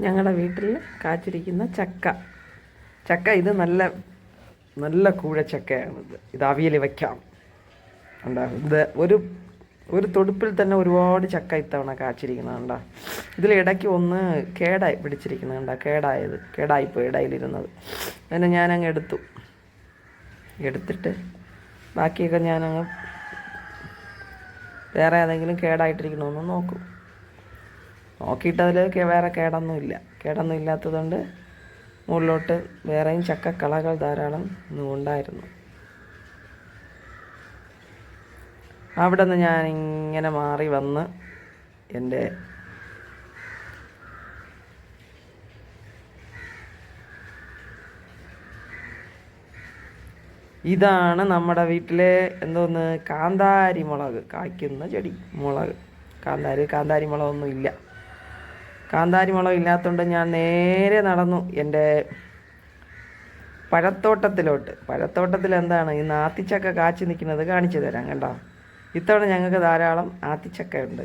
ഞങ്ങളുടെ വീട്ടിൽ കാച്ചിരിക്കുന്ന ചക്ക ഇത് നല്ല നല്ല കൂഴച്ചക്കയാണിത്. ഇത് അവിയൽ വയ്ക്കാം. ഉണ്ടാ ഇത് ഒരു തൊടുപ്പിൽ തന്നെ ഒരുപാട് ചക്ക ഇത്തവണ കാച്ചിരിക്കുന്നതുണ്ടാ. ഇതിലിടയ്ക്ക് ഒന്ന് പിടിച്ചിരിക്കുന്നുണ്ടാ. കേടായിപ്പോയി ഇടയിലിരുന്നത്. അതിനെ ഞാനങ്ങ് എടുത്തിട്ട് ബാക്കിയൊക്കെ ഞാനങ്ങ് വേറെ ഏതെങ്കിലും കേടായിട്ടിരിക്കണമെന്ന് നോക്കിയിട്ട് അതിൽ വേറെ കേടൊന്നും ഇല്ലാത്തതുകൊണ്ട് മുകളിലോട്ട് വേറെയും ചക്കക്കളകൾ ധാരാളം ഉണ്ടായിരുന്നു. അവിടെ നിന്ന് ഞാനിങ്ങനെ മാറി വന്ന് ഇതാണ് നമ്മുടെ വീട്ടിലെ കാന്താരി മുളക് കായ്ക്കുന്ന ചെടി. കാന്താരി മുളകൊന്നും ഇല്ല. കാന്താരി മുളക് ഇല്ലാത്തതുകൊണ്ട് ഞാൻ നേരെ നടന്നു എൻ്റെ പഴത്തോട്ടത്തിൽ എന്താണ് ഈ ആത്തിച്ചക്ക കാച്ചി നിൽക്കുന്നത് കാണിച്ചു തരാം. കണ്ടോ, ഇത്തവണ ഞങ്ങൾക്ക് ധാരാളം ആത്തിച്ചക്ക ഉണ്ട്.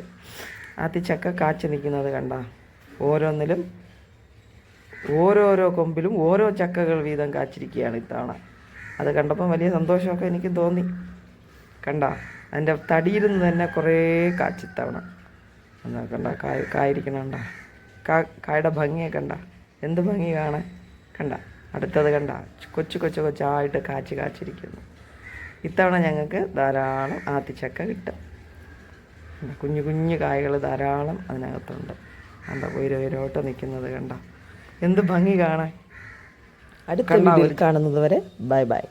ആത്തിച്ചക്ക കാച്ചി നിൽക്കുന്നത് കണ്ടോ. ഓരോന്നിലും ഓരോരോ കൊമ്പിലും ഓരോ ചക്കകൾ വീതം കാച്ചിരിക്കുകയാണ് ഇത്തവണ. അത് കണ്ടപ്പോൾ വലിയ സന്തോഷമൊക്കെ എനിക്ക് തോന്നി. കണ്ട, അതിൻ്റെ തടിയിരുന്ന് തന്നെ കുറേ കാച്ചിത്തവണ കണ്ട കായിരിക്കണണ്ട. കായുടെ ഭംഗിയെ കണ്ട, എന്ത് ഭംഗി കാണാൻ. കണ്ട, അടുത്തത് കണ്ട, കൊച്ചായിട്ട് കാച്ചിരിക്കുന്നു. ഇത്തവണ ഞങ്ങൾക്ക് ധാരാളം ആത്തിച്ചക്ക കിട്ടും. കുഞ്ഞു കായകൾ ധാരാളം അതിനകത്തുണ്ട്. കണ്ട, ഉയരോട്ട് നിൽക്കുന്നത് കണ്ട, എന്ത് ഭംഗി കാണാൻ. അടുത്ത വീഡിയോയിൽ കാണുന്നത് വരെ ബൈ.